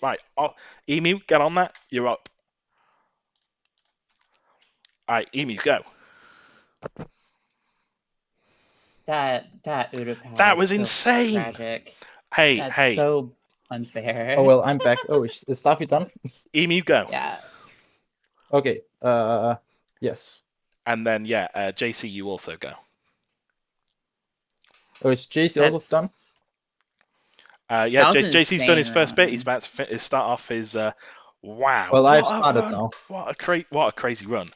Right, Emu, get on that. You're up. All right, Emu, go. That Udapau That is was so insane. tragic. Hey, That's hey, so Oh unfair. well, I'm back. Oh, is Staffy done? Emu, go. Yeah. Okay. Yes. And then yeah, JC, you also go. Oh, is JC also done? Yeah, That was an JC's done his insane first bit. He's run. about to start off his. Wow, Well, I've what a started run! now. What a crazy run.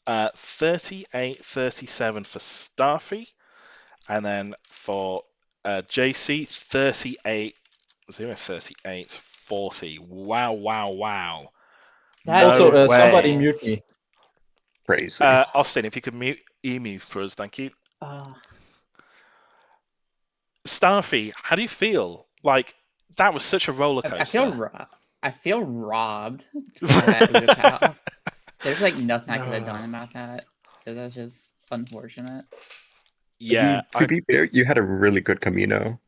38-37 for Starfy, and then for JC 38-40. Wow, wow, wow. That Also, No somebody way. Udapau. mute me. Crazy. Austin, if you could mute Emu for us, thank you. Oh, Starfy, how do you feel? Like that was such a roller I feel coaster. I feel robbed by that Udapau. There's like nothing I could have done about that. That's just unfortunate. Yeah, To be fair, you had a really good Camino.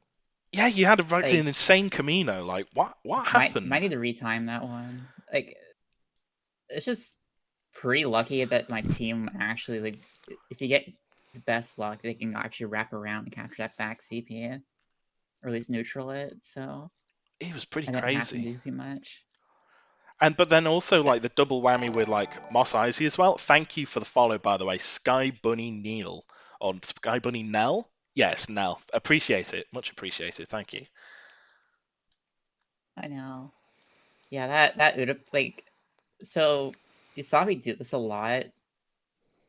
yeah, you had an Like insane Camino. Like, what might happened? need to retime that one. Like it's just pretty lucky that my team actually like if you get the best luck, they can actually wrap around and capture that back CP, or at least neutral it. So It was pretty I didn't have to crazy. do too much. But then also like the double whammy with like Moss Icy as well. Thank you for the follow, by the way, Sky Bunny Neil or Sky Bunny Nell. Yes, Nell. Appreciate it, much appreciated. Thank you. I know. Yeah, that would have like so you saw me do this a lot.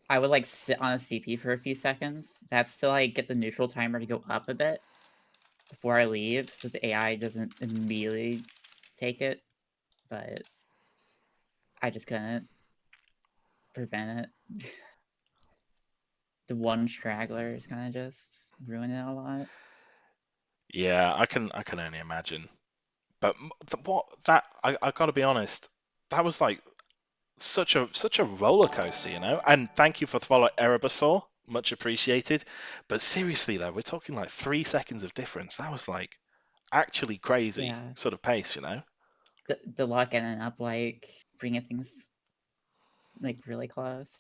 I would like sit on a CP for a few seconds. That's to like get the neutral timer to go up a bit before I leave, so the AI doesn't immediately take it. But I just couldn't prevent it. The one straggler is kind of just ruining it a lot. Yeah, I can only imagine. But what that I got to be honest, that was like such a roller coaster, you know. And thank you for the follow, Erebusor, much appreciated. But seriously though, we're talking like 3 seconds of difference. That was like actually crazy Yeah, sort of pace, you know. the luck ended up like bringing things like really close.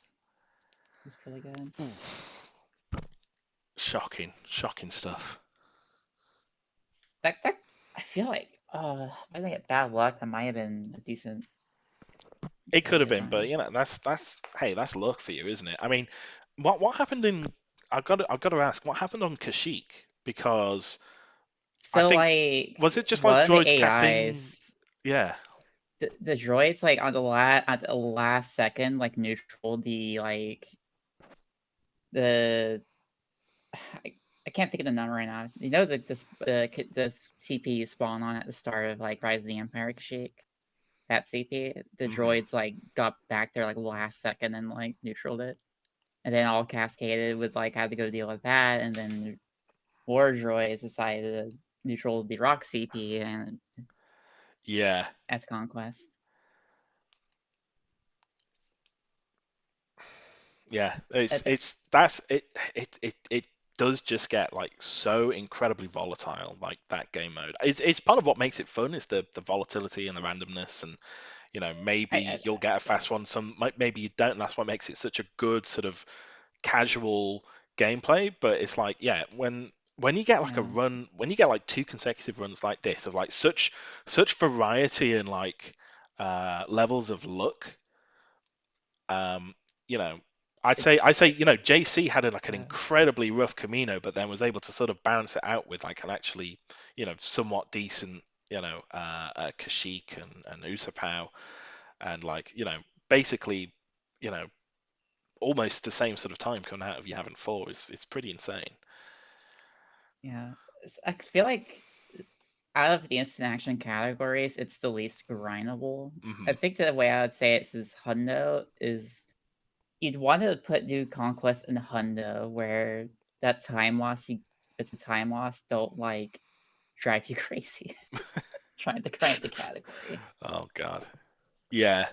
It's pretty good. Shocking stuff. That I feel like if I didn't get bad luck, that might have been a decent It could bit have of been, but time. you know, that's hey, that's luck for you, isn't it? I mean, what happened in? I've got to ask, what happened on Kashyyyk? Because I So think like was it just like one of the droids capping? AIs, Yeah. the droids like on the last second like neutral the like the I can't think of the number right now. You know that this CP you spawn on at the start of like Rise of the Empire Kashyyyk? That CP, the droids like got back there like last second and like neutraled it. And then all cascaded with like had to go deal with that, and then more droids decided to neutral the rock CP and Yeah. that's conquest. Yeah. I think It's that's it. It does just get like so incredibly volatile, like that game mode. It's part of what makes it fun is the volatility and the randomness, and you know maybe I you'll get a fast one, maybe you don't. And that's what makes it such a good sort of casual gameplay. But it's like yeah, when you get like a yeah. run, when you get like two consecutive runs like this of like such variety and like levels of luck, um, you know, It's I say, you know, JC had like an uh, incredibly rough Camino, but then was able to sort of balance it out with like an actually, you know, somewhat decent, you know, Kashyyyk and Utapau, and like, you know, basically, you know, almost the same sort of time coming out of Yavin 4 is pretty insane. yeah. I feel like out of the instant action categories, it's the least grindable. Hmm. I think the way I would say it is Hundo is you'd want to put new conquest in Hundo where that time loss it's a time loss don't like drive you crazy trying to grind the category. Oh God. Yeah.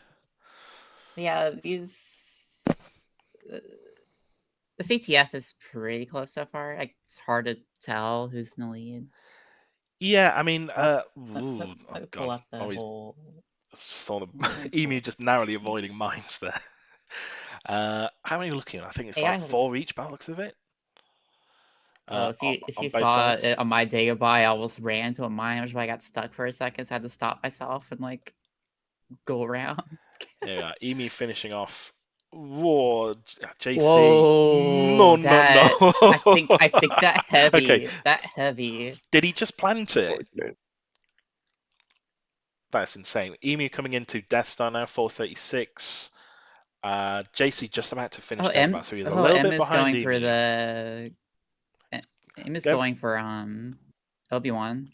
But yeah, these the CTF is pretty close so far. Like, it's hard to tell who's in the lead. Yeah, I mean, Let oh me pull God, up the always whole. saw Let me the pull Emu up just the narrowly thing. avoiding mines there. How many are you looking at? I think it's like AI. 4 each by the looks of it. Oh, if On you both saw it sides. on my day goodbye, I almost ran into a mine, which is why I got stuck for a second. So I had to stop myself and like go around. Yeah, Emu finishing off. Whoa, JC. No, Whoa, no, no. that I think that Okay, heavy. did he just plant it? Unfortunate. That's insane. Emu coming into Death Star now, 436. JC just about to finish Dagobah, so he's a little M bit is behind going for Emu. the M is Go. going for Obi-Wan.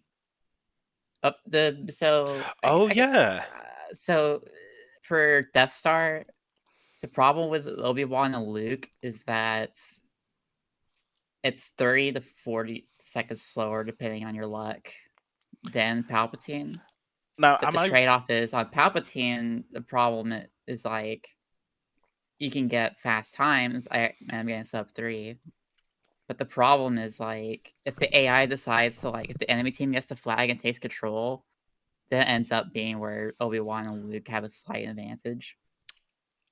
Up the so Oh yeah. so for Death Star, the problem with Obi-Wan and Luke is that it's 30 to 40 seconds slower depending on your luck than Palpatine. Now, But am the I? trade-off is on Palpatine, the problem is like you can get fast times. I'm getting sub 3. But the problem is like if the AI decides to like if the enemy team gets the flag and takes control, then it ends up being where Obi-Wan and Luke have a slight advantage.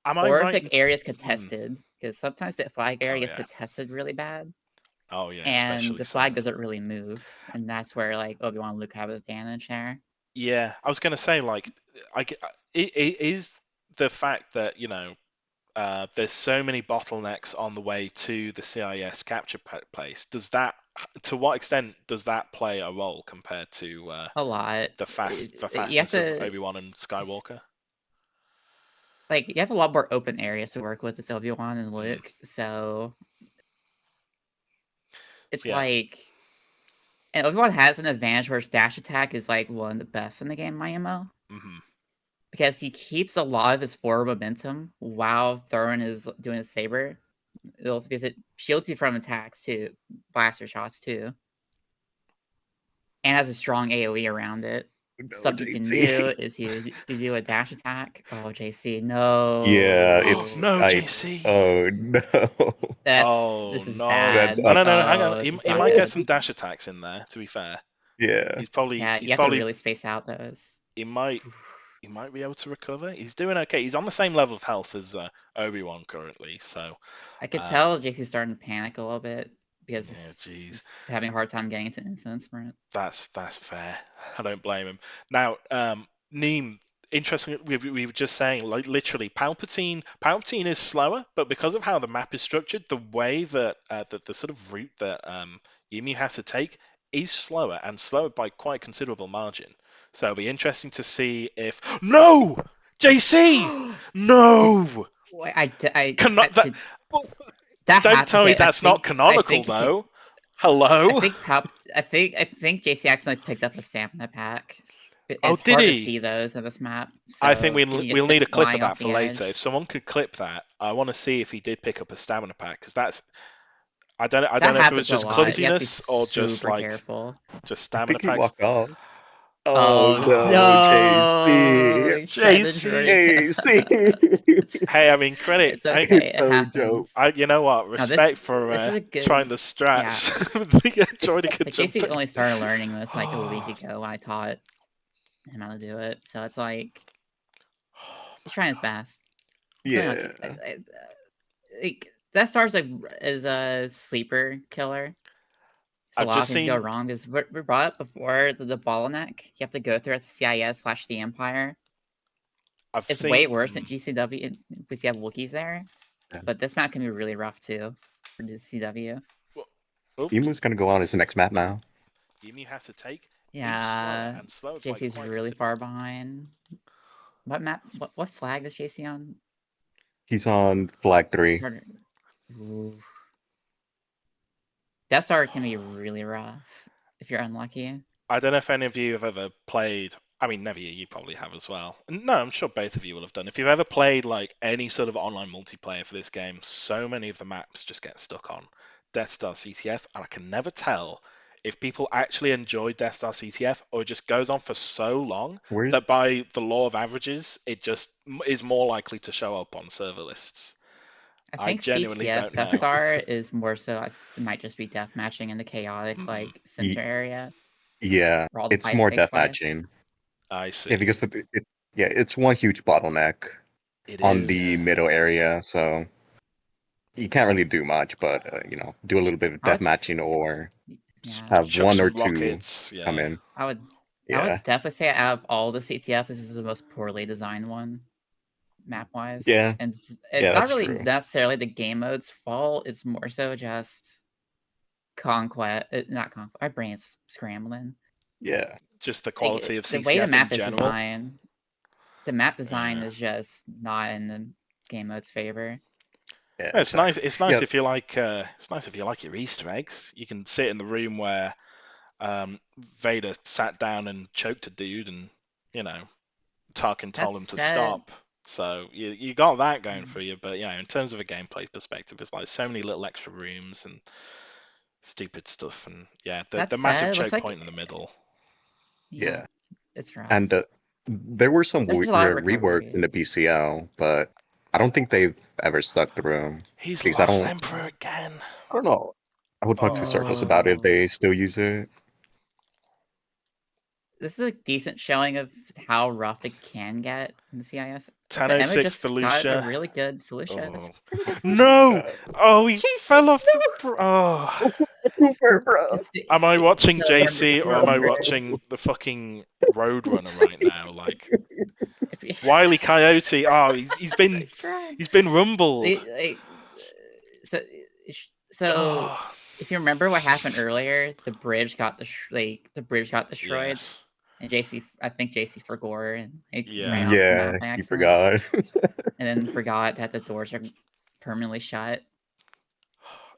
Am I Or if right? the area is contested, because sometimes the flag area Oh gets yeah. contested really bad, Oh yeah. and Especially the so. flag doesn't really move, and that's where like Obi-Wan and Luke have an advantage there. Yeah, I was gonna say like, it is the fact that there's so many bottlenecks on the way to the CIS capture place. To what extent does that play a role compared to A lot. the You have fastness of to Obi-Wan and Skywalker? like you have a lot more open areas to work with as Obi-Wan and Mm. Luke, so it's So yeah. like and Obi-Wan has an advantage where his dash attack is like one of the best in the game, IMO. Hmm. Because he keeps a lot of his forward momentum while Thorin is doing his saber. Because it shields you from attacks too, blaster shots too, and has a strong AoE around it. No, Something you can do JC. is you do a dash attack. Oh, JC, Yeah, Oh it's no. no, I. JC. Oh no. Oh This is no. That's bad. Oh up. no, no, no, hang on. Oh, this is He not might get good. some dash attacks in there. To be fair, Yeah. he's probably Yeah, he's you have to probably really space out those. he might he might be able to recover. He's doing okay. He's on the same level of health as Obi-Wan currently. So I could um, tell JC's starting to panic a little bit yeah, because jeez. he's having a hard time getting into Infinite Sprint. That's fair. I don't blame him. Now, Neem, interesting. We were just saying, like literally, Palpatine is slower, but because of how the map is structured, the way that the sort of route that Yumi has to take is slower and slower by quite considerable margin. So it'll be interesting to see if no, JC, Did no, wait, that. did that Don't happen? tell me Okay, that's not canonical though. I Hello. think I think JC accidentally picked up a stamina pack. Oh, It's did hard to he? see those in this map, I think so if you get we'll need a clip of flying that off for the later. If edge, someone could clip that, I want to see if he did pick up a stamina pack because that's I don't that know if it was happens a just lot. You have to be clumsiness or super careful. just I stamina think he packs. walked off. Oh Oh no, no! JC. He tried to JC. droid. JC. Hey, I mean credit. It's okay. It's It so joke. happens. You know what? No, Respect for this is a trying good. the Yeah, strats. Joining and like JC jumping. only started learning this like a week ago when I taught him how to do it. So it's like Oh he's my trying his god. best. He's doing okay. Yeah. Like Death Star's like is a sleeper killer. So a I've lot of just things go seen. wrong because we brought up before the bottleneck you have to go through as CIS/the Empire. I've It's way seen. worse than GCW because you have Wookiees there. Yeah. But this map can be really rough too for GCW. Oh, Emu's gonna go on his next map now. Yumi has to take a slower Yeah, and slower by JC's quite really considerable. far behind. What map? What flag is JC on? He's on flag 3. Ooh. Death Star can be really rough if you're unlucky. I don't know if any of you have ever played. I mean, Nevi, you probably have as well. No, I'm sure both of you will have done. If you've ever played like any sort of online multiplayer for this game, so many of the maps just get stuck on Death Star CTF, and I can never tell if people actually enjoy Death Star CTF or it just goes on for so long Where's that by the law of averages, it just is more likely to show up on server lists. I I think genuinely CTF don't Death know. Star is more so. It might just be death matching in the chaotic Mm. like center area. Yeah, where all the it's fights more take death place. matching. I see. Yeah, because yeah, it's one huge bottleneck It on is. the middle area, so you can't really do much, but do a little bit of I would death s- matching or yeah, have Chuck one or some two rockets. come Yeah. in. I would Yeah, definitely say out of all the CTF, this is the most poorly designed one, map wise. yeah, And yeah, it's not that's really true. necessarily the game mode's fault. It's more so just conquest, not conquest. My brain's scrambling. Yeah, Just the Like quality of the way the CTF in map is general. designed, the map design Yeah. is just not in the game mode's favor. yeah, No, it's nice. exactly. It's nice Yeah, if you like. It's nice if you like your Easter eggs. You can sit in the room where Vader sat down and choked a dude, and you know Tarkin That told him to said, stop. So you got that going mm, for you. But in terms of a gameplay perspective, it's like so many little extra rooms and stupid stuff, and that the massive said, it looks choke like point in the middle. yeah, yeah, it's rough. and there were some There's a lot of reworks recovery. in the BCL, but I don't think they've ever stuck through He's because lost Emperor again. I don't know. I would talk to Circles about it if Oh, they still use it. this is a decent showing of how rough it can get in the CIS. So Emma 1006 just got a Felucia. really good Felicia. That's Oh pretty good Felicia. no! Uh, Oh, he JC, fell off the. no! Oh. Super, bro. Am I watching So JC or am I remember, watching the fucking Roadrunner right now? Like if you, Wile E. Coyote. Oh, he's been nice try. rumbled. So, so Oh, if you remember what happened earlier, the bridge got the bridge got destroyed, yes. and JC, I think JC forgot and he ran Yeah. off the Yeah, map by he accident, forgot. and then forgot that the doors are permanently shut.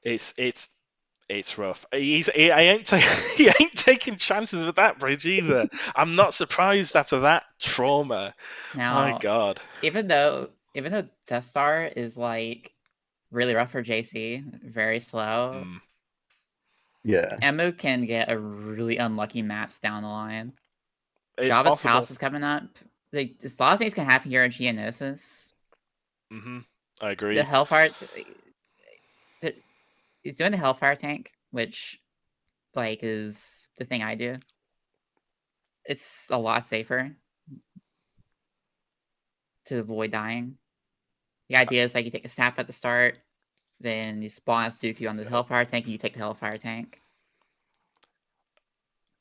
It's rough. I ain't he ain't taking chances with that bridge either. I'm not surprised after that trauma. My Now, God. even though Death Star is like really rough for JC, very slow, Mm, Yeah, Emu can get a really unlucky maps down the line. it's Java's possible. Palace is coming up. Like, a lot of things can happen here in Geonosis. I agree. The Hellfire, he's doing the Hellfire tank, which like is the thing I do. It's a lot safer to avoid dying. The idea is like you take a snap at the start, then you spawn as Dooku on the Hellfire tank, and you take the Hellfire tank.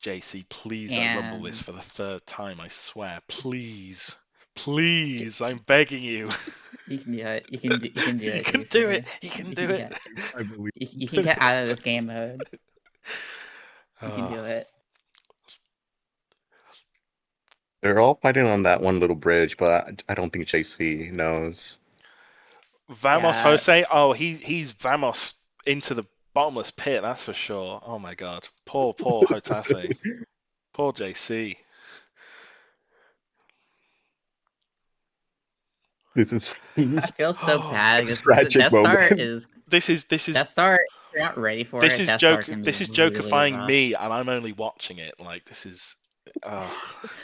JC, please don't rumble this And for the third time, I swear. Please. Please, I'm begging you. you can do it. You can do You it, can do it. JC. You can You do can it. get I believe. you can get out of this game mode. You can Oh, do it. They're all fighting on that one little bridge, but I don't think JC knows. Vamos Yeah. Jose. Oh, he's Vamos into the bottomless pit, that's for sure. Oh my God. Poor Hotase. Poor JC. This is I feel so Oh, bad a because the tragic Death Star moment. is this is Death Star. If you're not ready for this it, is Death Star can be this is really jokifying rough. me, and I'm only watching it. Like this is.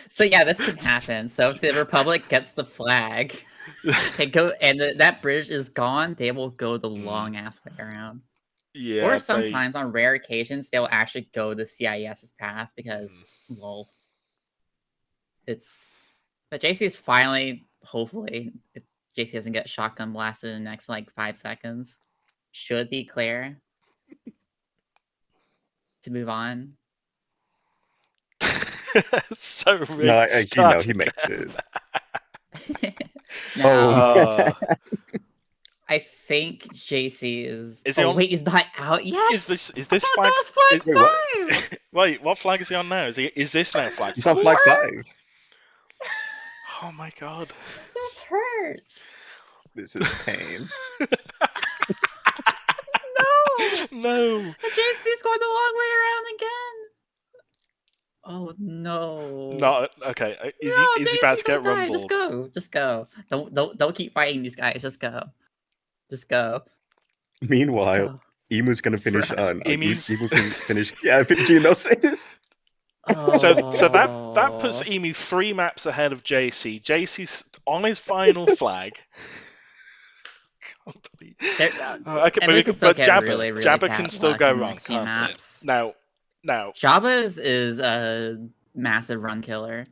So yeah, this can happen. So if the Republic gets the flag, that bridge is gone, they will go the long ass way around. Yeah, Or sometimes on rare occasions they'll actually go the CIS's path because lol. But JC is finally, hopefully, if JC doesn't get shotgun blasted in the next like 5 seconds, should be clear to move on. so No, rigged. Start he makes it. Now, Oh. I think JC is. Is he Oh on? wait, he's not out yet. Is this I thought flag? that was Wait, flag what? 5. Wait, what flag is he on now? Is this now flag He's on 5? flag What? 5. Oh my God. This hurts. This is pain. No. No. JC's going the long way around again. Oh no. Not okay. Is No, he about to JC, get don't die. Just rumbled? go. Just go. Don't keep fighting these guys. Just go. Just go. Just Meanwhile, go. Emu's gonna It's finish rough. Emus. Emu can finish. Yeah, Geonosis. So that puts Oh. Emu 3 maps ahead of JC. JC's on his final flag. Can't believe. Emu can still But get really, really Jabba bad can still luck go in the wrong, next few can't it? maps. Now, Now, Jabba's is a massive run killer.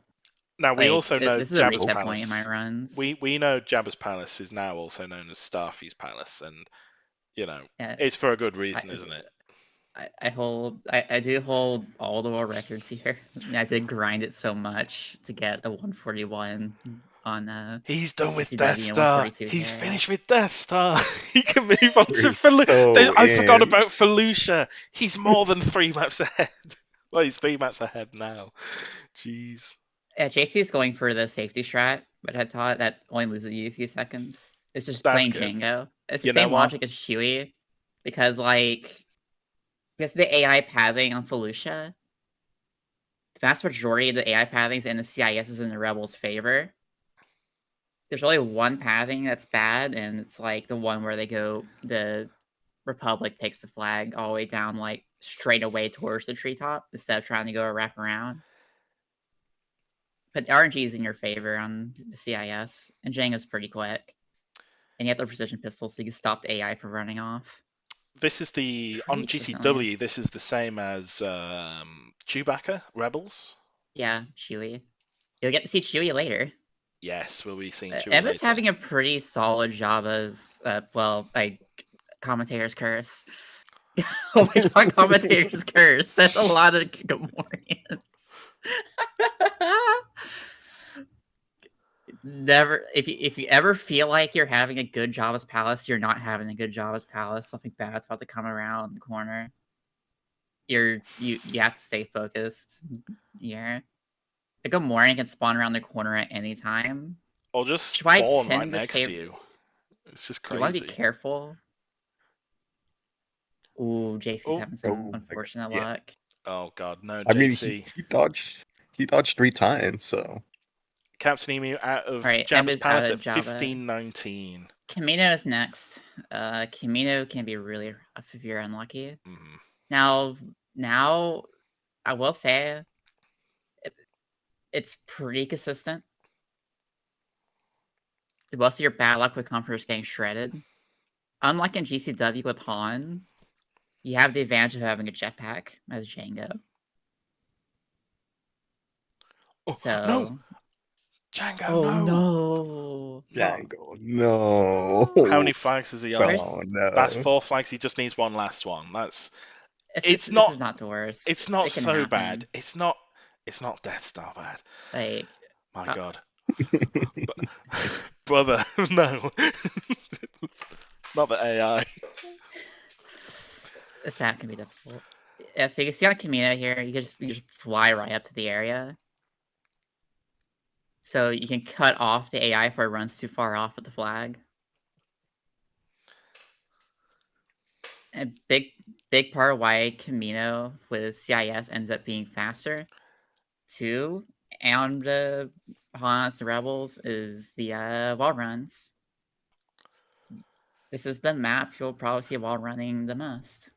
we also know this is a Jabba's reset point in my Palace. runs. We know Jabba's Palace is now also known as Starfy's Palace, and Yeah, it's for a good reason, isn't it? I do hold all the world records here. I did grind it so much to get a 141 on He's done with GCW Death and Star. 142 He's here. finished with Death Star. He can move on to We're Felucia. so I forgot in. about Felucia. He's more than 3 maps ahead. Well, he's 3 maps ahead now. Jeez. Yeah, JC is going for the safety strat, but I thought that only loses you a few seconds. It's just That's plain good. Django. It's the You know same what? logic as Huey, because because the AI pathing on Felucia, the vast majority of the AI pathings in the CIS is in the Rebels' favor. There's only one pathing that's bad, and it's like the one where the Republic takes the flag all the way down, like straight away towards the treetop instead of trying to go a wrap around. But the RNG is in your favor on the CIS, and Django's pretty quick. And you have the precision pistol, so you can stop the AI from running off. This is on Pretty consistently. GCW, this is the same as Chewbacca, Rebels. Yeah, Chewie. You'll get to see Chewie later. Yes, we'll be seeing Chewie Emma's later. having a pretty solid job as, commentator's curse. Oh my god, commentator's curse. That's a lot of Gamorreans. Never, if you ever feel like you're having a good Java's Palace, you're not having a good Java's Palace. Something bad's about to come around the corner. You have to stay focused. Yeah. A Gamorrean can spawn around the corner at any time. Or just Which is why I spawn right tend to next to you. It's just You want to be crazy. careful. Ooh, JC's Oh. having some Oh my God, unfortunate yeah. luck. Oh god, no, I mean, JC. he dodged 3 times, so Captain Emu out of Alright, Jabba's Emma's Palace out at of Java. 1519. Camino is next. Camino can be really rough if you're unlucky. Mhm. Now, I will say, it's pretty consistent. Most of your bad luck would come from just getting shredded. Unlike in GCW with Han, you have the advantage of having a jetpack as Django. Oh, So, no! Django, oh no! no! Django, no. How many flags is he on? Oh no. That's 4 flags. He just needs one last one. This not. is not the worst. It's not It can so happen. bad. It's not Death Star bad. Like, My god. Brother, no. Not the AI. this map can be difficult. Yeah, so you can see on Camino here, you just fly right up to the area. So you can cut off the AI before it runs too far off with the flag. And big part of why Camino with CIS ends up being faster too, and the Hans the Rebels is the wall runs. This is the map you'll probably see wall running the most.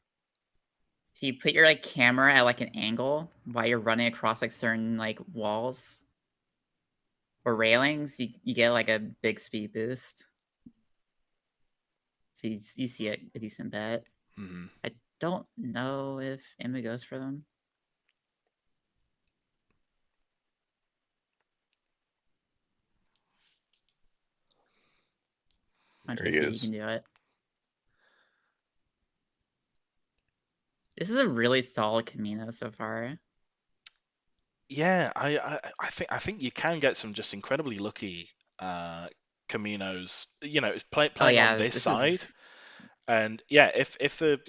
If you put your camera at an angle while you're running across certain walls or railings, you get a big speed boost. So you see a decent bit. Mhm. I don't know if Emma goes for them. On There he JC, you is. can do it. This is a really solid Camino so far. Yeah, I think you can get some just incredibly lucky Caminos. It's playing on this side, and yeah, if the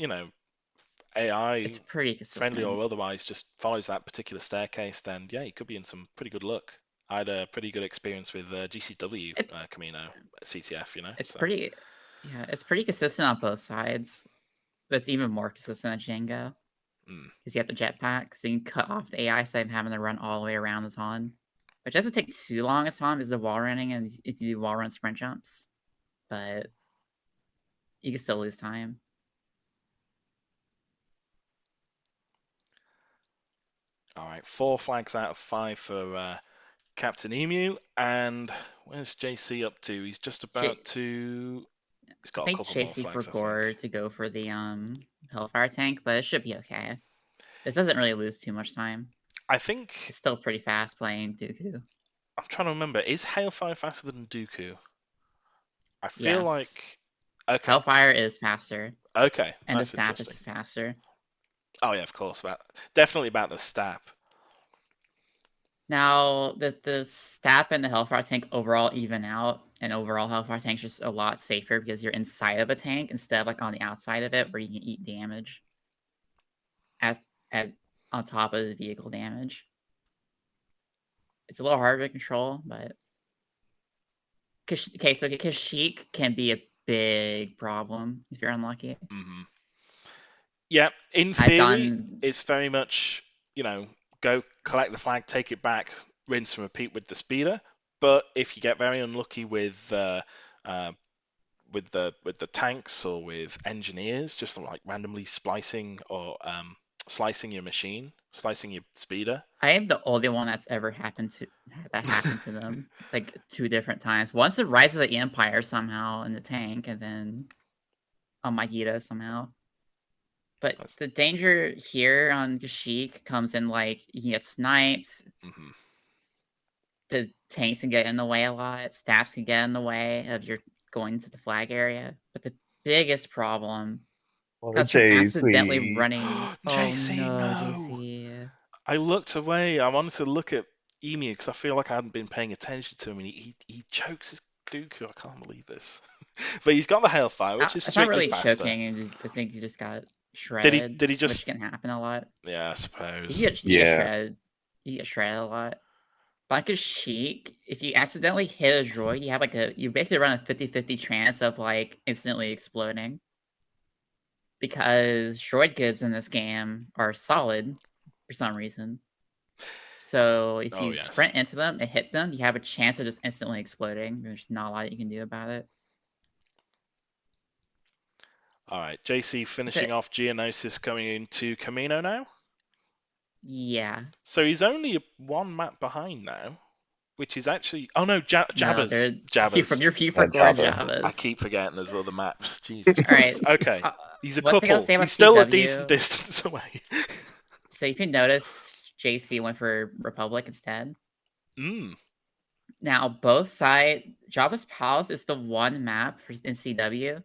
AI It's pretty friendly or consistent. otherwise just follows that particular staircase, then yeah, you could be in some pretty good luck. I had a pretty good experience with GCW Camino CTF. It's So. pretty, yeah, it's pretty consistent on both sides. But it's even more consistent at Django. Because you have the jetpack, so you can cut off the AI instead of having to run all the way around as Han. Which doesn't take too long as Han, is the wall running, and if you do wall run sprint jumps. But you can still lose time. All right, 4 flags out of 5 for Captain Emu, and where's JC up to? He's just about to. He's got I a think couple more JC flags, I forgot think. to go for the Hellfire tank, but it should be okay. This doesn't really lose too much time. I think It's still pretty fast playing Dooku. I'm trying to remember. Is Hailfire faster than Dooku? I feel Yes. like okay, Hellfire is faster, okay, and the that's snap is interesting. faster. Oh yeah, of course, definitely about the stab. Now, the stab and the Hellfire tank overall even out, and overall Hellfire tank's just a lot safer because you're inside of a tank instead of like on the outside of it where you can eat damage as on top of the vehicle damage. It's a little harder to control, but okay, so Kashyyyk can be a big problem if you're unlucky. Mm-hmm. Yeah, in I've theory, done it's very much, go collect the flag, take it back, rinse and repeat with the speeder. But if you get very unlucky with the tanks or with engineers, just like randomly splicing or slicing your machine, slicing your speeder. I am the only one that's ever happened to them like 2 different times. Once it Rise of the Empire somehow in the tank, and then on my Gita somehow. But That's- the danger here on Kashyyyk comes in like you can get sniped, mhm. the tanks can get in the way a lot, staffs can get in the way of your going to the flag area. But the biggest problem Or comes from accidentally JC. running. Oh JC, no, no! JC. I looked away. I wanted to look at Emu because I feel like I hadn't been paying attention to him, and he chokes his Dooku. I can't believe this. But he's got the Hailfire, which is It's not strictly really faster. choking. I think you just got Did he? shredded, Did he just? which can happen a lot. Yeah, I suppose. You get Yeah. shredded. You get shredded a lot. But Kashyyyk, if you accidentally hit a droid, you basically run a 50-50 chance of like instantly exploding. Because droid gibbs in this game are solid for some reason. So if Oh you yes. sprint into them and hit them, you have a chance of just instantly exploding. There's not a lot you can do about it. All right, JC finishing off Geonosis, going into Camino now. Yeah. So he's only one map behind now, which is actually. Oh no, No, Jabbers. Jabbers. you forgot Jabba. Jabbas. I keep forgetting as well the maps. Jesus All right. Christ. Okay. He's a one thing I'll couple. say about He's still a CW, decent distance away. So you can notice JC went for Republic instead. Mm. Now, both sides, Java's Palace is the one map in CW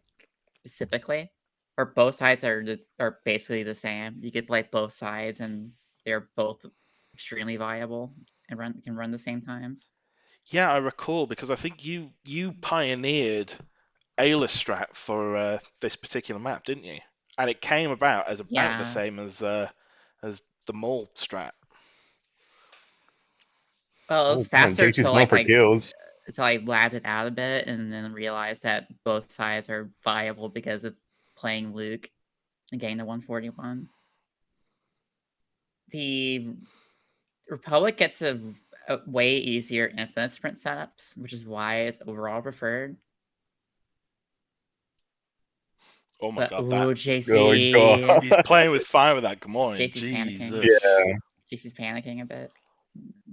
specifically, where both sides are basically the same. You could play both sides, and they're both extremely viable and can run the same times. Yeah, I recall because I think you pioneered Ayla strat for this particular map, didn't you? And it came about as about the Yeah. same as the Maul strat. Well, it was Oh, damn, faster JC's known for kills. until I labbed it out a bit, and then realized that both sides are viable because of playing Luke and getting the 141. The Republic gets a way easier infinite sprint setups, which is why it's overall preferred. Oh my But god, ooh, that JC. Oh, God. he's playing with fire with that Gamorrean. JC's panicking. Jesus. Yeah. JC's panicking a bit.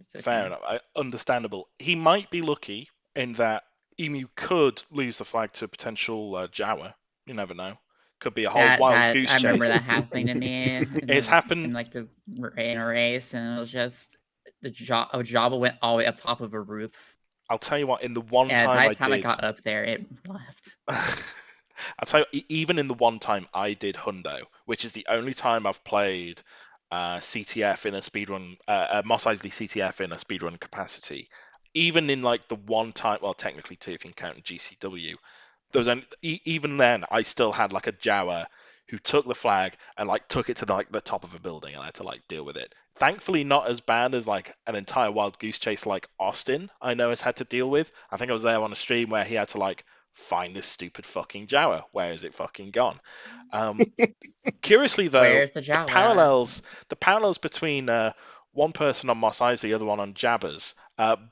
It's okay. Fair enough. Understandable. He might be lucky in that Emu could lose the flag to a potential Jawa. You never know. Could be a whole wild goose I remember chase. that happening to me happened in a race, and it was just a Jabba went all the way up top of a roof. I'll tell you what. In the one And time by I the time did, I got up there, it left. I'll tell you, even in the one time I did Hundo, which is the only time I've played CTF in a speedrun, Mos Eisley CTF in a speedrun capacity. Even in like the one time, well, technically two if you count GCW, there was even then I still had like a Jawa who took the flag and like took it to like the top of a building, and I had to like deal with it. Thankfully, not as bad as like an entire wild goose chase like Austin I know has had to deal with. I think I was there on a stream where he had to like find this stupid fucking Jawa. Where is it fucking gone? Curiously though, Where's the Jawa? the parallels between one person on Mos Eisley, the other one on Jabbers,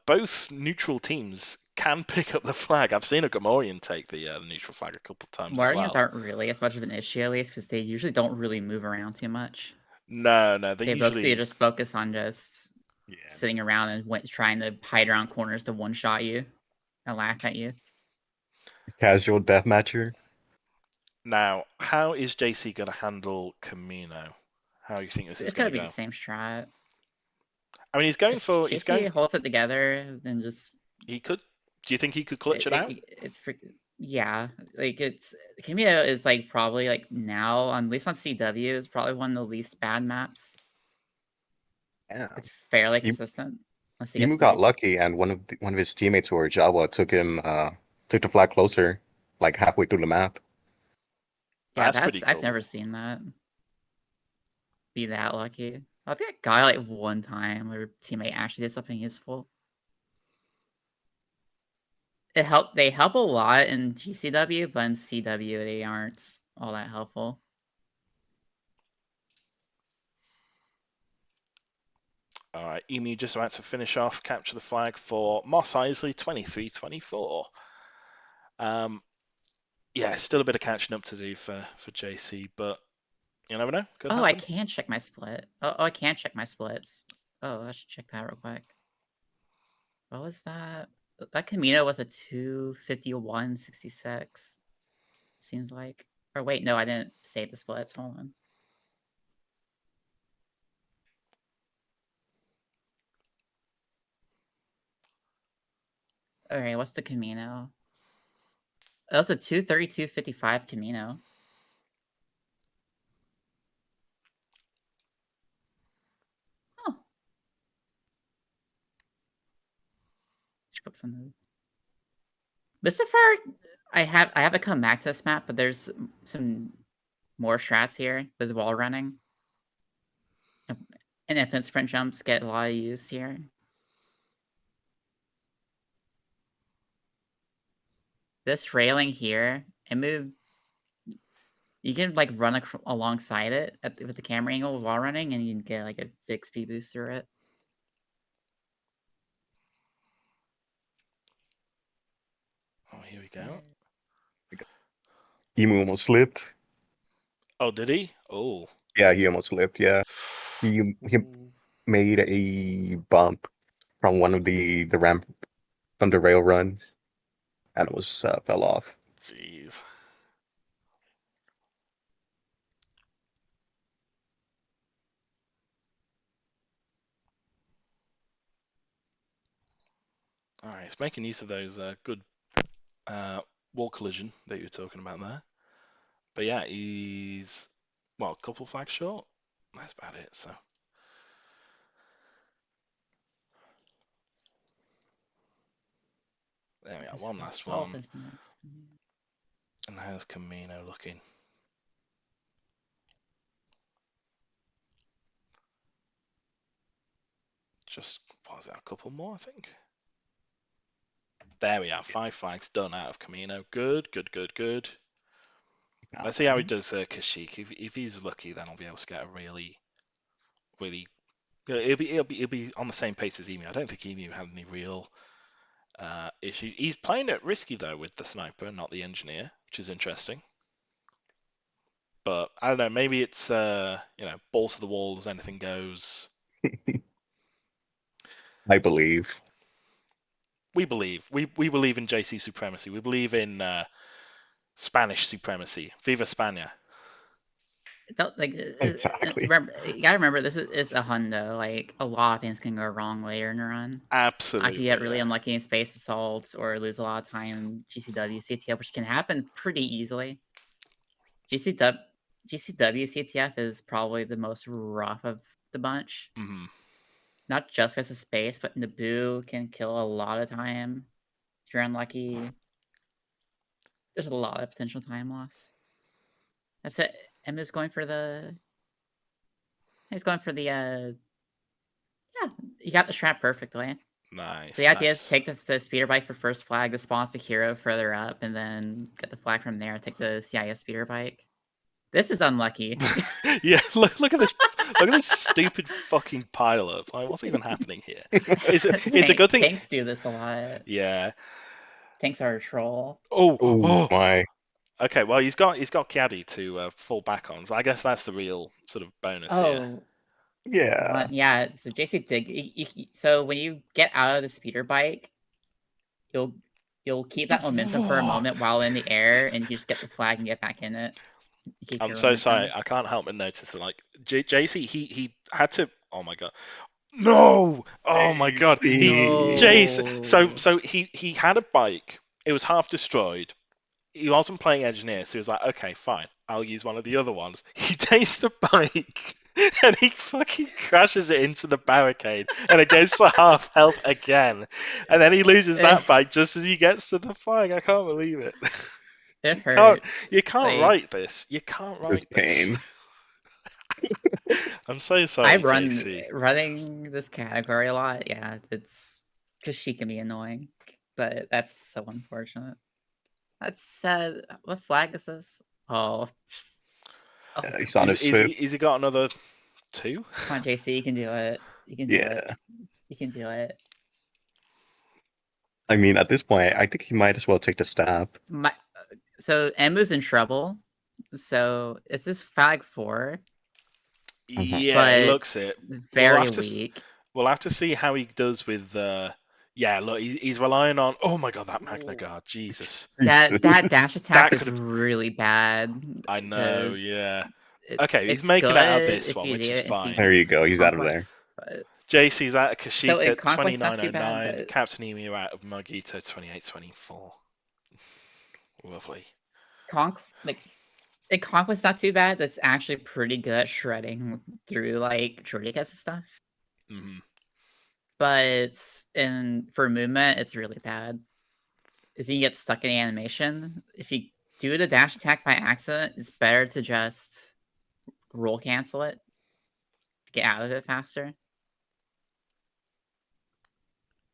both neutral teams can pick up the flag. I've seen a Gamorrean take the neutral flag a couple of times as Guardians well. aren't really as much of an issue, at least, because they usually don't really move around too much. No, they They usually just focus on just sitting around and trying to hide around corners to one-shot you and laugh at you. Casual deathmatcher. Now, how is JC going to handle Camino? how you think this is It's going gonna to be go. the same strat. I mean, he's going If for. He's JC going. holds it together, then just He could. Do you think he could clutch it out? it's yeah. Like it's Camino is like probably like now at least on CW is probably one of the least bad maps. Yeah. It's fairly You- consistent. Unless he Emu gets got nuked. lucky, and one of his teammates or Jawa took the flag closer, like halfway through the map. Yeah, That's pretty I've cool. never seen that. Be that lucky. I think I got like one time where teammate actually did something useful. They help a lot in GCW, but in CW they aren't all that helpful. All right, Emu just about to finish off, capture the flag for Moss Isley, 23-24. Yeah, still a bit of catching up to do for JC, but you never know. Could Oh, I happen. can check my split. Oh, I can check my splits. Oh, I should check that real quick. What was that? That Camino was a 251.66. Seems like. Or wait, no, I didn't save the splits. Hold on. Alright, what's the Camino? That was a 232.55 Camino. Oh. Should book some. Mustafar, I have to come back to this map, but there's some more strats here with wall running. And infinite sprint jumps get a lot of use here. This railing here, you can like run alongside it with the camera angle while running, and you can get like a big speed boost through it. Oh, here we go. Emu almost slipped. Oh, did he? Oh. Yeah, he almost slipped. Yeah, he made a bump from one of the ramp from the rail runs, and it was fell off. Jeez. All right, it's making use of those good wall collision that you were talking about there. But yeah, he's well, a couple flags short. That's about it. So there we are. One last Assault one. is next. And how's Camino looking? Just was that a couple more, I think. There we are. 5 flags done out of Camino. Good, good, good, good. Let's see how he does Kashyyyk. If he's lucky, then I'll be able to get a really. He'll be on the same pace as Emu. I don't think Emu had any real issues. He's playing it risky though with the sniper, not the engineer, which is interesting. But I don't know. Maybe it's balls to the walls, anything goes. I believe. We believe. We believe in JC supremacy. We believe in Spanish supremacy. Viva España. Exactly. You gotta remember, this is a hundo. Like, a lot of things can go wrong later in the run. Absolutely. I could get really unlucky in space assaults or lose a lot of time in GCW, CTF, which can happen pretty easily. GCW CTF is probably the most rough of the bunch. Mm-hmm. Not just because of space, but Naboo can kill a lot of time if you're unlucky. There's a lot of potential time loss. That's it. Emma's going for the. He's going for the. Yeah, you got the strat perfectly. Nice. So the idea is nice. take the speeder bike for first flag, the spawns the hero further up, and then get the flag from there. Take the CIS speeder bike. This is unlucky. Yeah, look at this. Look at this stupid fucking pileup. Like, what's even happening here? It's a good thing. Tanks do this a lot. Yeah. Tanks are a troll. Oh my! Okay, well he's got Caddy to fall back on, so I guess that's the real sort of bonus here. Yeah. Yeah. So JC Dig. So when you get out of the speeder bike, you'll keep that momentum for a moment while in the air, and you just get the flag and get back in it. You keep I'm your so runners sorry. down. I can't help but notice that, like, JC, he had to. Oh my god. No! Oh my god. No. He had a bike. It was half destroyed. He wasn't playing engineer, so he was like, okay, fine, I'll use one of the other ones. He takes the bike and he fucking crashes it into the barricade, and it goes for half health again. And then he loses that bike just as he gets to the flag. I can't believe it. It You can't, hurts. you can't Like, write this. You can't This is write this. pain. I'm so I sorry, run JC. running this category a lot. Yeah, it's because she can be annoying, but that's so unfortunate. That's sad. What flag is this? Oh, oh, He's on his fifth. Is he got another 2? come on, JC, you can do it. You can do it. Yeah. You can do it. I mean, at this point, I think he might as well take the stab. So Emu's in trouble. So is this flag 4? Yeah, it looks But it. very weak. We'll have to see how he does with. Yeah, look, he's relying on. Oh my god, that Magna Ooh. Guard, Jesus! That dash attack is could've- really bad. I know, yeah. It, Okay, he's it's making it out of good this if one, you which do is it in fine. There you go. He's out of there. Conquest, but JC's out of So in Kashyyyk Conquest, not too bad, 2909. but- Captain Emu out of Mogito 2824. Lovely. in Conquest not too bad. That's actually pretty good at shredding through like Jordikas and stuff. Hmm. But for movement, it's really bad. Is you get stuck in the animation. If you do the dash attack by accident, it's better to just roll cancel it to get out of it faster.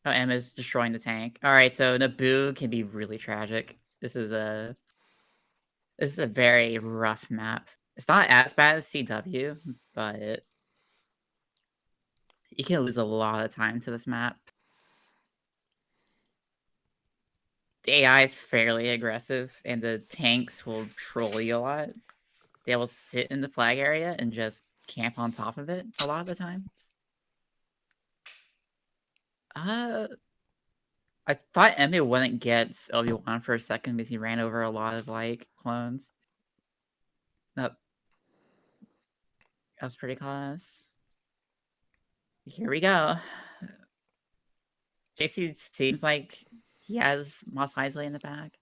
Oh, Emma's destroying the tank. All right, so Naboo can be really tragic. This is a very rough map. It's not as bad as CW, but you can lose a lot of time to this map. The AI is fairly aggressive, and the tanks will troll you a lot. They will sit in the flag area and just camp on top of it a lot of the time. I thought Emmy wouldn't get Obi-Wan for a second because he ran over a lot of like clones. That was pretty close. Here we go. JC seems like he has Mos Eisley in the bag.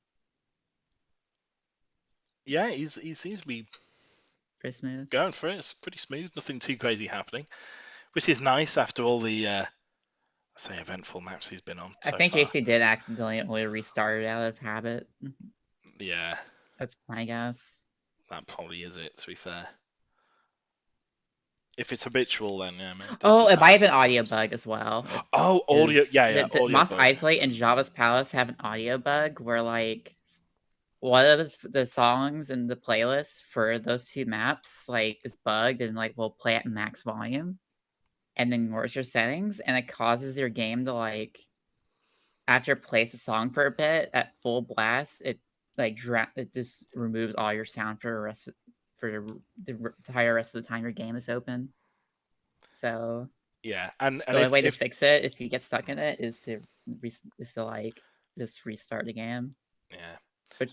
Yeah, he seems to be Pretty smooth. going for it. It's pretty smooth. Nothing too crazy happening, which is nice after all the I say eventful maps he's been on. I So think far. JC did accidentally only restart it out of habit. Yeah, That's my guess. that probably is it. To be fair, if it's habitual, then yeah. Oh, it might have been audio bug as well. Oh, audio. Yeah, The audio Mos bug. Eisley and Java's Palace have an audio bug where like one of the songs in the playlist for those two maps like is bugged and like will play at max volume and ignores your settings, and it causes your game to like after it plays a song for a bit at full blast, it like it just removes all your sound for the entire rest of the time your game is open. So Yeah, and the only way to fix it if you get stuck in it is to like just restart the game. Yeah.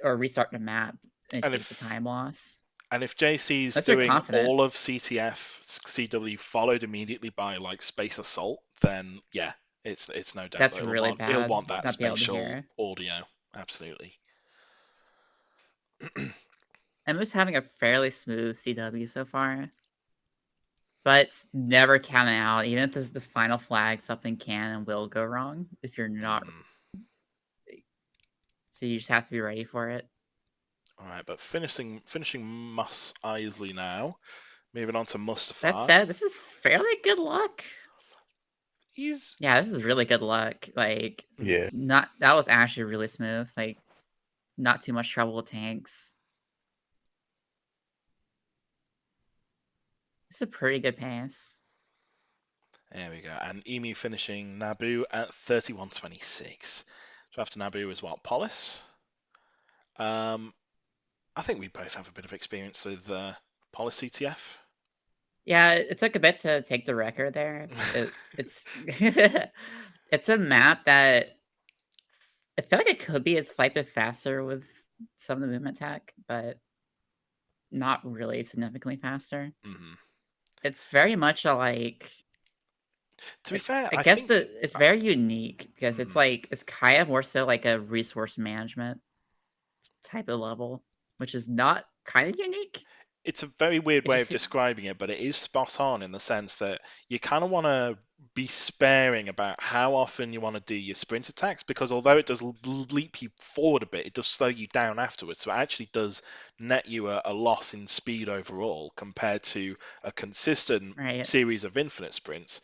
Or restart the map and And save the time loss. And if JC's Unless you're doing confident. all of CTF CW followed immediately by like Space Assault, then yeah, it's no doubt That's that really he'll bad want that not be able to spatial hear. audio. Absolutely. Emu's having a fairly smooth CW so far. But never count it out. Even if this is the final flag, something can and will go wrong if you're not. So you just have to be ready for it. All right, but finishing Mos Eisley now. Moving on to Mustafa. That said, this is fairly good luck. Yeah, this is really good luck. Like, Yeah. That was actually really smooth. Like, not too much trouble with tanks. It's a pretty good pace. There we go. And Emu finishing Naboo at 31.26. So after Naboo is what? Polis? I think we both have a bit of experience with Polis CTF. Yeah, it took a bit to take the record there. It's it's a map that I feel like it could be a slight bit faster with some of the movement tech, but not really significantly faster. Hmm. It's very much a like. To be fair, I I guess think it's very unique because it's Mhm. like it's kind of more so like a resource management type of level, which is not kind of unique. It's a very weird If you way of see, describing it, but it is spot on in the sense that you kind of want to be sparing about how often you want to do your sprint attacks, because although it does leap you forward a bit, it does slow you down afterwards. So it actually does net you a loss in speed overall compared to a consistent right? series of infinite sprints.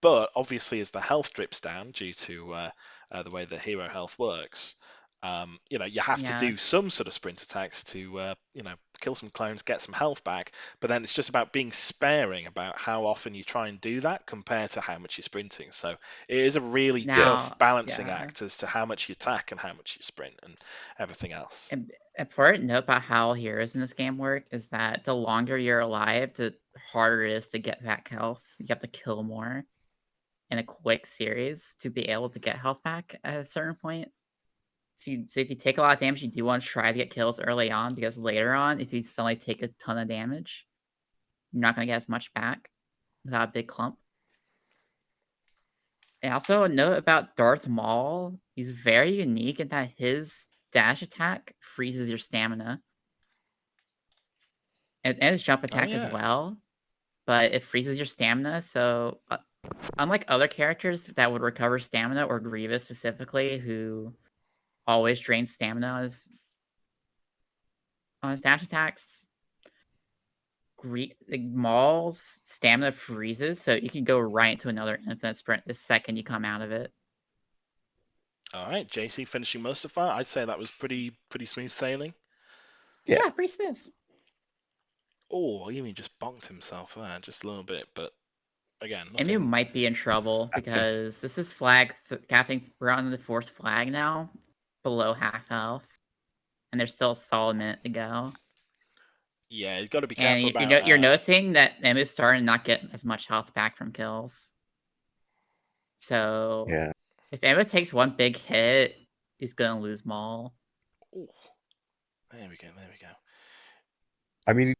But obviously, as the health drips down due to the way the hero health works, you have to Yeah. do some sort of sprint attacks to, kill some clones, get some health back. But then it's just about being sparing about how often you try and do that compared to how much you're sprinting. So it is a really tough Now, balancing yeah. act as to how much you attack and how much you sprint and everything else. An important note about how heroes in this game work is that the longer you're alive, the harder it is to get back health. You have to kill more in a quick series to be able to get health back at a certain point. So if you take a lot of damage, you do want to try to get kills early on because later on, if you suddenly take a ton of damage, you're not going to get as much back without a big clump. And also a note about Darth Maul, he's very unique in that his dash attack freezes your stamina. And his jump Oh attack as yeah. well, but it freezes your stamina, so, unlike other characters that would recover stamina, or Grievous specifically, who always drains stamina on his dash attacks, like, Maul's stamina freezes, so you can go right into another infinite sprint the second you come out of it. All right, JC finishing Mustafa. I'd say that was pretty smooth sailing. Yeah. Yeah, pretty smooth. Oh, Emi just bonked himself there just a little bit, but again, Emu nothing. might be in trouble because this is capping. We're on the 4th flag now, below half health, and there's still a solid minute to go. Yeah, you've got to be And careful you about. know, you're noticing that Emu's starting to not get as much health back from kills. So Yeah. if Emu takes one big hit, he's gonna lose Maul. Oh, there we go. There we go. I mean,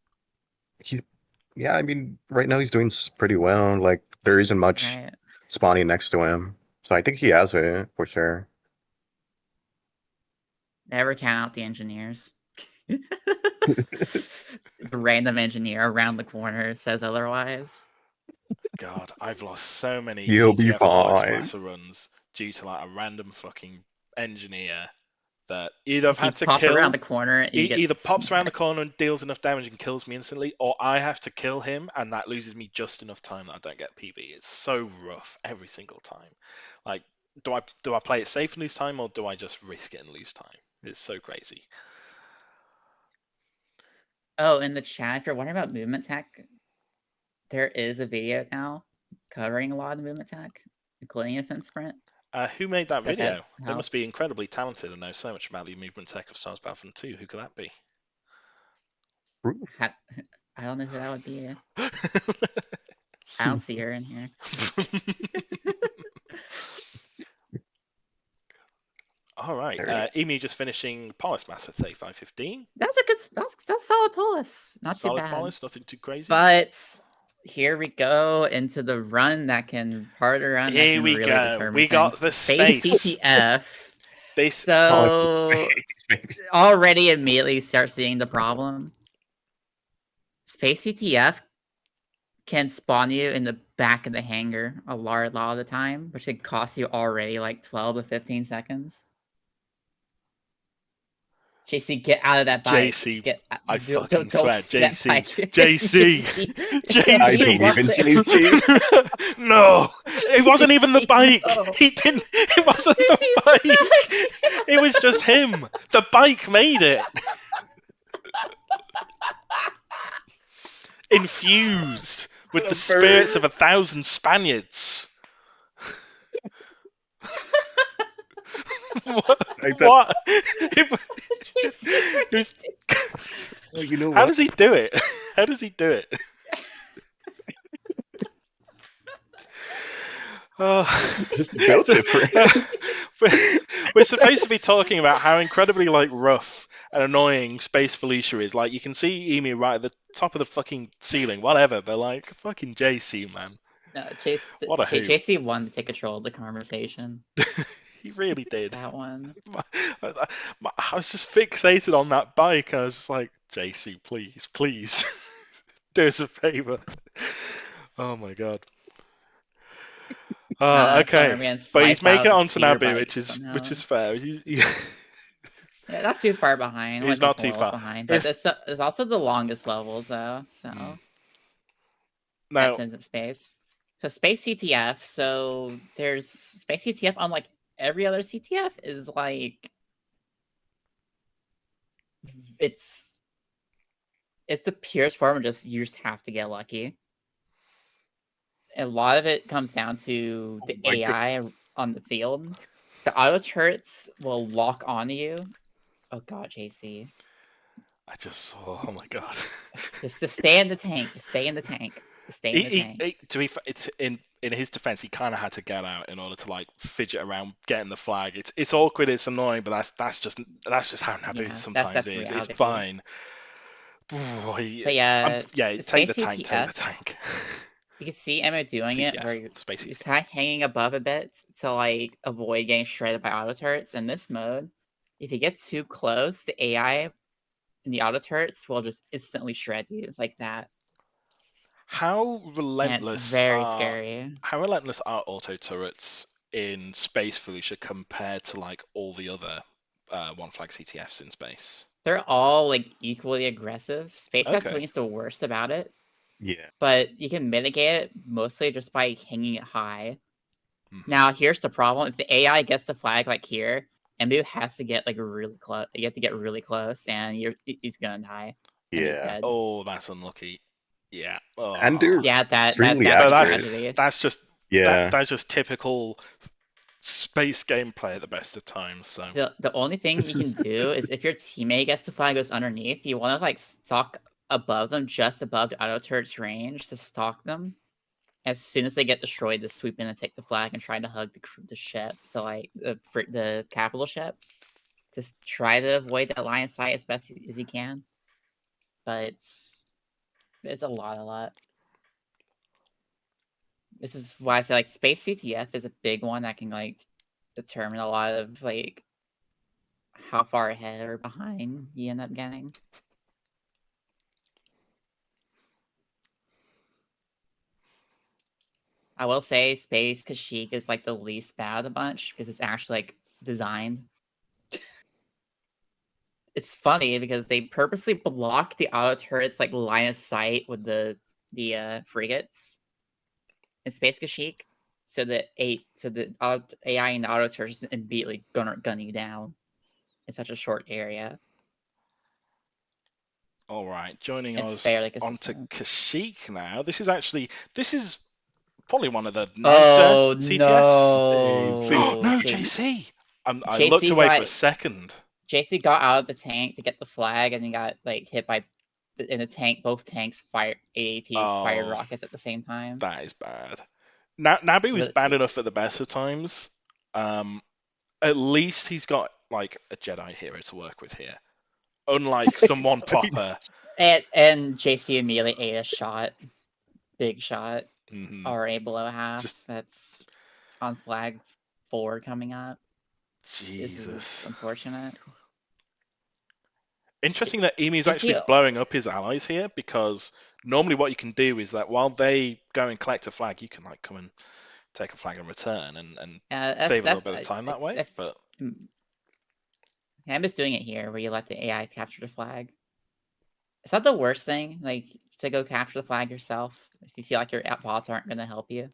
I mean, right now he's doing pretty well. Like, there isn't much Right. spawning next to him. So I think he has it for sure. Never count out the engineers. The random engineer around the corner says otherwise. God, I've lost so many He'll be CTF Poly fine. Splatter runs due to like a random fucking engineer that either I've If you had to pop around kill, the corner and you get either pops around the smacked. corner and deals enough damage and kills me instantly, or I have to kill him and that loses me just enough time that I don't get PB. It's so rough every single time. Like, do I play it safe and lose time, or do I just risk it and lose time? It's so crazy. Oh, in the chat, if you're wondering about movement tech, there is a video now covering a lot of the movement tech, including Infinite Sprint. Who made that So if that video? They must be helps. incredibly talented and know so much about the movement tech of Stars Battlefront 2. Who could that be? I don't know who that would be. I don't see her in here. All right. Emi just finishing Polis Mass at 35.15. That's a good. That's solid Polis. Not too Solid bad. Polis, nothing too crazy. But here we go into the run that can part of the run that Here can we really go. determine We got things. the Space space. CTF. Space. So already immediately start seeing the problem. Space CTF can spawn you in the back of the hangar a lot of the time, which could cost you already like 12 to 15 seconds. JC, get out of that bike. JC, Get, I don't fucking swear. hit that JC. bike. JC. I JC. believe in JC. No, it wasn't even the JC, bike. no. He didn't. It wasn't the JC, bike. It was just him. The bike made it. Infused with the spirits of 1,000 Spaniards. What? Like that- What? JC, It was- Well, you know How what? does he do it? How does he do it? Just built different. We're supposed to be talking about how incredibly like rough annoying Space Felicia is. Like, you can see Emu right at the top of the fucking ceiling, whatever, but like, fucking JC, man. No, What a hoot. JC wanted to take control of the conversation. He really did. That one. I was just fixated on that bike. I was just like, JC, please, please, do us a favor. Oh my god. Okay, but he's making it onto Naboo, which is fair. Yeah, not too far behind. He's not too far behind, but it's also the longest levels though. So now, that's in space. So space CTF. So there's space CTF. Unlike every other CTF, is like it's the purest form. You just have to get lucky. A lot of it comes down to the AI on the field. The auto turrets will lock onto you. Oh god, JC. I just saw. Oh my god. Just to stay in the tank. Just stay in the tank. Just stay in the tank. To be fair, it's in his defense, he kind of had to get out in order to like fidget around getting the flag. It's awkward. It's annoying, but that's just how Naboo sometimes that's is. reality. It's fine. But yeah, take the tank. Take the tank. You can see Emma doing CCF, it where Space he's CTF. kind of hanging above a bit to like avoid getting shredded by auto turrets. In this mode, if you get too close, the AI in the auto turrets will just instantly shred you like that. How And relentless it's very scary. How relentless are auto turrets in Space Felicia compared to like all the other one flag CTFs in space? They're all like equally aggressive. Space Cat's Okay. is the worst about it. Yeah. But you can mitigate it mostly just by hanging it high. Mhm. Now, here's the problem. If the AI gets the flag like here, Embu has to get like really close. You have to get really close, and he's gonna die. And he's Yeah. dead. Oh, that's unlucky. Yeah. Oh. And they're Yeah, that's extremely a accurate. tragedy. That's just Yeah. that's just typical space gameplay at the best of times. So The only thing you can do is if your teammate gets the flag, goes underneath, you want to like stalk above them, just above the auto turret's range, to stalk them. As soon as they get destroyed, to swoop in and take the flag and try to hug the ship, to like the capital ship. Just try to avoid that line of sight as best as you can. But it's a lot. This is why I say like space CTF is a big one that can like determine a lot of like how far ahead or behind you end up getting. I will say Space Kashyyyk is like the least bad of the bunch because it's actually like designed. It's funny because they purposely block the auto turrets like line of sight with the frigates in Space Kashyyyk, so that the AI and the auto turrets just immediately gun you down in such a short area. all right, joining It's us fairly onto consistent. Kashyyyk now. This is probably one of the nicer CTFs. No, No, JC. I looked away for a second. JC got out of the tank to get the flag, and he got like hit by in the tank. Both tanks fired AATs fired rockets at the same time. That is bad. Naboo was bad enough at the best of times. At least he's got like a Jedi hero to work with here, unlike someone proper. And JC immediately ate a shot, big shot, Mhm. already below half. That's on flag 4 coming up. Jesus. This is unfortunate. Interesting that Emu's actually blowing up his allies here, because normally what you can do is that while they go and collect a flag, you can like come and take a flag in return and save a little bit of time that way. But I'm just doing it here where you let the AI capture the flag. It's not the worst thing, like, to go capture the flag yourself if you feel like your bots aren't going to help you.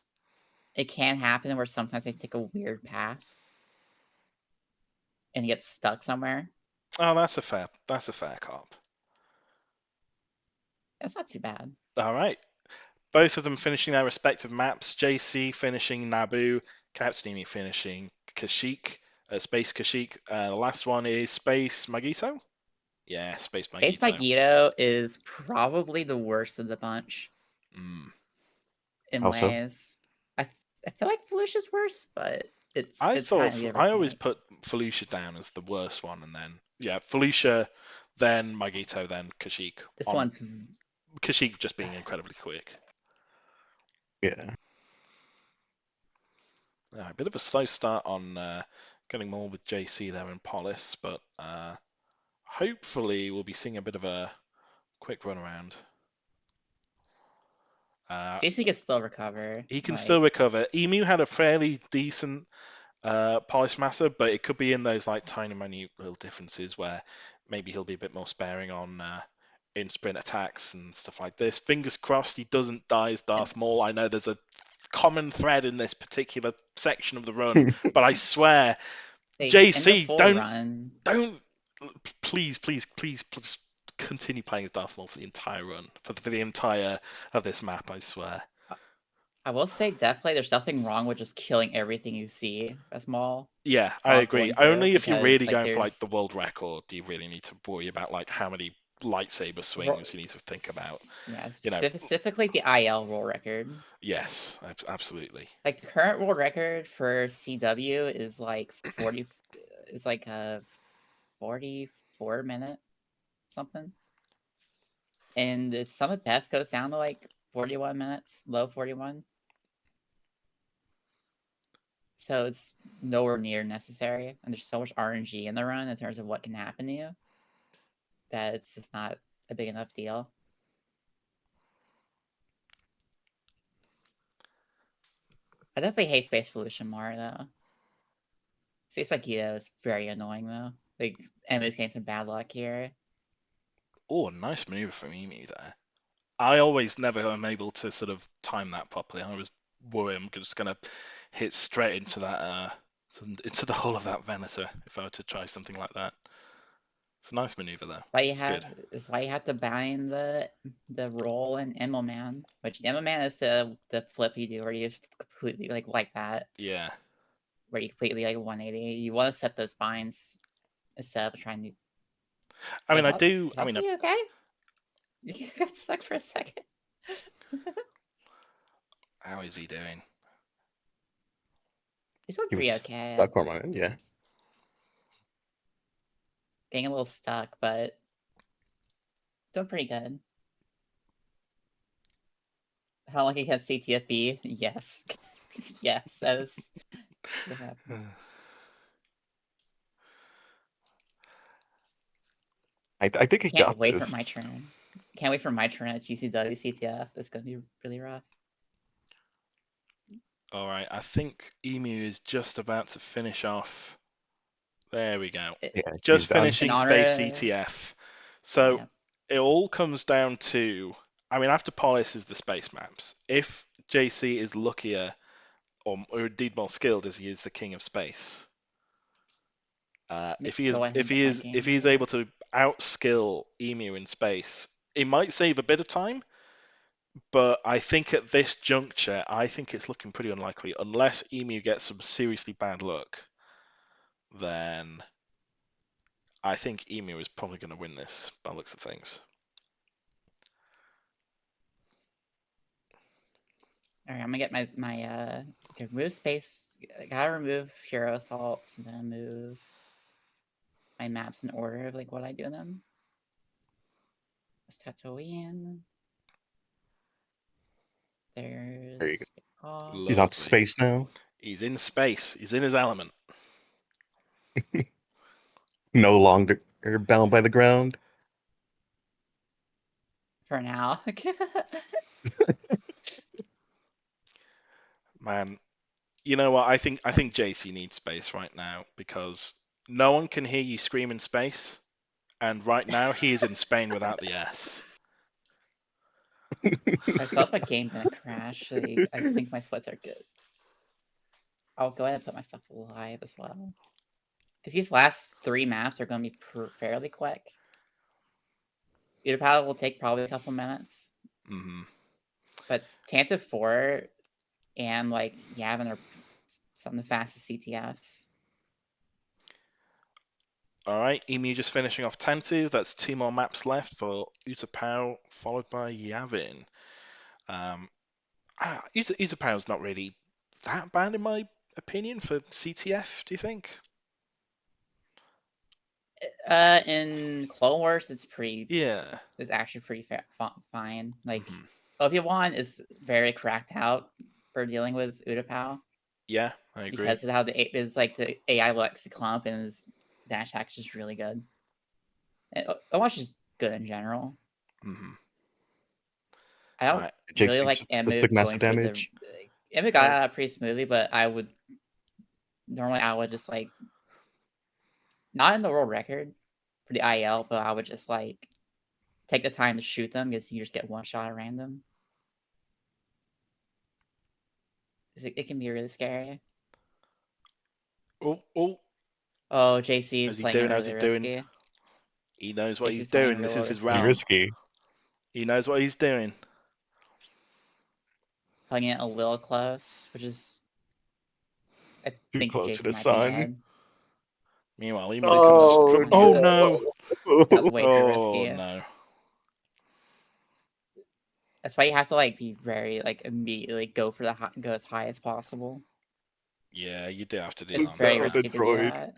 It can happen where sometimes they take a weird path and you get stuck somewhere. Oh, that's a fair cop. That's not too bad. All right. Both of them finishing their respective maps. JC finishing Naboo, Captain Emu finishing Kashyyyk, Space Kashyyyk. The last one is Space Magito. Yeah, Space Magito. Space Magito is probably the worst of the bunch. In ways. I feel like Felicia's worse, but it's I kind of always put Felicia down as the worst one, and then Yeah, Felicia, then Magito, then Kashyyyk. This On one's Kashyyyk just being incredibly quick. Yeah. A bit of a slow start on getting more with JC there in Polis, but hopefully we'll be seeing a bit of a quick run around. JC can still recover. He can like, still recover. Emu had a fairly decent Polish Master, but it could be in those like tiny, minute little differences where maybe he'll be a bit more sparing on in sprint attacks and stuff like this. Fingers crossed he doesn't die as Darth Maul. I know there's a common thread in this particular section of the run, but I swear, like, in the JC, full don't run, please continue playing as Darth Maul for the entire run, for the entire of this map. I swear. I will say definitely there's nothing wrong with just killing everything you see as Maul. Yeah, I while agree. going through, Only if you're because, really like, going for like the there's world record do you really need to worry about like how many lightsaber swings you need to think about. Yeah, You know, specifically the IL world record. yes, absolutely. Like the current world record for CW is like 40, is like a 44-minute something, and the summit best goes down to like 41 minutes, low 41. So it's nowhere near necessary, and there's so much RNG in the run in terms of what can happen to you that it's just not a big enough deal. I definitely hate Space Pollution more though. Space Magneto is very annoying though. Like, Emma's getting some bad luck here. Oh, nice move from Emu there. I always never am able to sort of time that properly. I was worried I'm just gonna hit straight into that into the hull of that Venator if I were to try something like that. It's a nice maneuver though. It's good. That's why you have to bind the roll in Immo Man, which Immo Man is the flip you do where you completely like that, Yeah. where you completely like 180. You want to set those binds instead of trying to. I mean, I Is do. I mean, you okay? You got stuck for a second. how is he doing? He's doing He pretty was okay. stuck for a moment, yeah. Getting a little stuck, but doing pretty good. How lucky can CTF be? Yes. Yes, that is what happens. I think he Can't got wait this. for my turn. Can't wait for my turn at GCW CTF. It's gonna be really rough. All right, I think Emu is just about to finish off. There we go. Yeah, Just he's done. finishing In Space honor- CTF. So Yeah. it all comes down to, I mean, after Polis is the space maps. If JC is luckier or indeed more skilled as he is the king of space, if he is Go ahead if and he get my is game if he's ready. able to outskill Emu in space, it might save a bit of time. But I think at this juncture, I think it's looking pretty unlikely unless Emu gets some seriously bad luck. Then I think Emu is probably going to win this by the looks of things. All right, I'm gonna get my okay, remove space. I gotta remove hero assaults, and then move my maps in order of like what I do in them. That's Tatooine. There you There's go. Big He's on Lovely. space now. He's in space. He's in his element. No longer bound by the ground. for now. Man, you know what? I think JC needs space right now because no one can hear you scream in space, and right now he is in Spain without the S. I saw my game didn't crash. Like, I think my sweats are good. I'll go ahead and put my stuff live as well. Because these last 3 maps are going to be fairly quick. Utapal will take probably a couple minutes. Mm-hmm. But Ctf 4 and like Yavin are some of the fastest CTFs. All right, Emu just finishing off Tantu. That's 2 more maps left for Utapau, followed by Yavin. Utapau's not really that bad in my opinion for CTF. Do you think? In Clone Wars, it's pretty. Yeah. It's actually pretty fine. Like Mhm. Obi-Wan is very cracked out for dealing with Utapau Yeah, I agree. because of how the AI likes to clump and his dash attack is just really good. And Obi-Wan's just good in general. Mhm. I don't Alright. really JC like just Emu took massive going for the. damage. Emu got out pretty smoothly, but I would just like not in the world record for the IL, but I would just like take the time to shoot them because you just get one shot at random. It can be really scary. Oh, Oh, JC is how's he playing it doing? How's really he doing? risky. He knows what he's JC's playing it doing. This real is his risky. Pretty round. risky. He knows what he's doing. Playing it a little close, which is I Too think close to JC the might be sun. dead. Meanwhile, Emu comes Oh from. Oh Man. no! That was way too Oh risky. no! That's why you have to like be very like immediately go for the go as high as possible. Yeah, you do have to do It's that on very this No, the risky round. to do droid. that.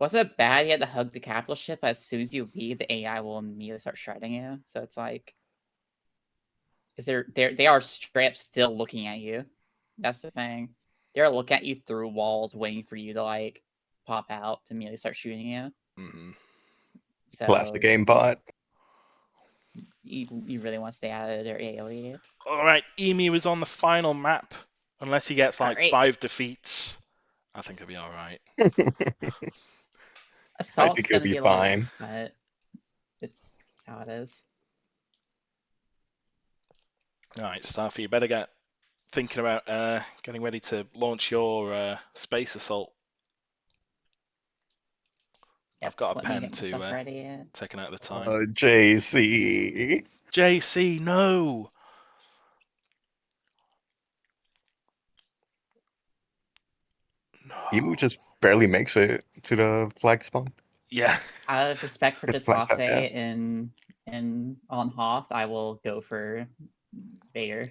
Wasn't it bad you had to hug the capital ship, but as soon as you leave, the AI will immediately start shredding you. So it's like, they are straight up still looking at you. That's the thing. They're looking at you through walls, waiting for you to like pop out to immediately start shooting you. Mhm. So Classic aimbot. you really want to stay out of their AoE. All right, Emu is on the final map. Unless he gets like Alright. 5 defeats, I think he'll be all right. I Assault's think he'll gonna be be a little fine. rough, but it's how it is. All right, Starfy, you better get thinking about getting ready to launch your space assault. Yep, I've got a let me pen get my stuff to ready. taking out the time. JC. JC, no! Emu No. just barely makes it to the flag spawn. Yeah. Out of respect for It's flag Tatase pad, in on Hoth, I will go for Vader.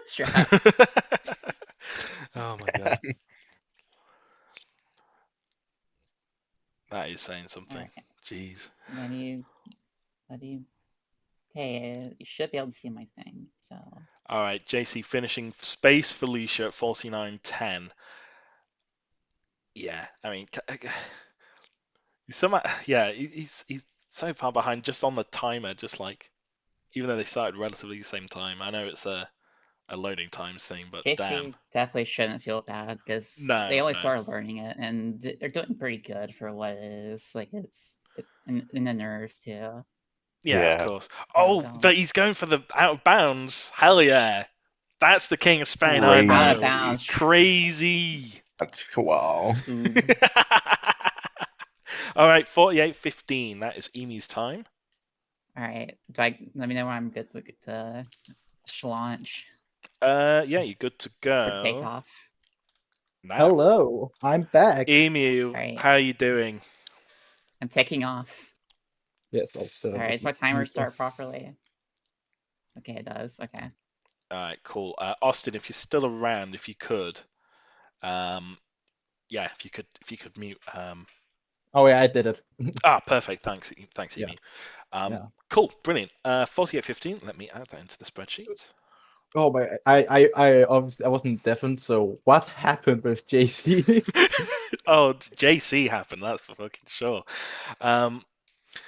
Strap. Oh my god. That is saying something. Okay. Jeez. Let me. Hey, you should be able to see my thing. So All right, JC finishing Space Felicia at 49.10. Yeah, I mean, he's so far behind just on the timer. Just like even though they started relatively the same time, I know it's a loading times thing, but damn. JC definitely shouldn't feel bad because they No, only no. started learning it, and they're doing pretty good for what it is. Like in the nerves too. Yeah, of Yeah. course. So Oh, but don't he's going for the out of bounds. Hell yeah. That's the King of Spain out of out of bounds. Crazy. bounds. Crazy. That's wow. Oob. All right, 48.15. That is Emu's time. All right. Let me know when I'm good to launch Yeah, you're good to for go. takeoff. Now, Hello, I'm back. Emu, All right. how are you doing? I'm taking off. Yes, I'll set All up right. a Does my timer mute. start properly? Okay, it does. Okay. All right, cool. Austin, if you're still around, if you could, yeah, if you could mute. Oh yeah, I did it. Perfect. Thanks, Yeah, Emu. yeah. Cool, brilliant. 48.15. Let me add that into the spreadsheet. Oh my, I obviously I wasn't deafened. So what happened with JC? Oh, JC happened. That's for fucking sure.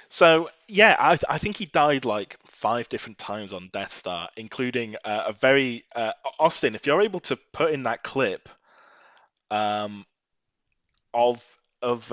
So yeah, I think he died like 5 different times on Death Star, including a very Austin. If you're able to put in that clip um, of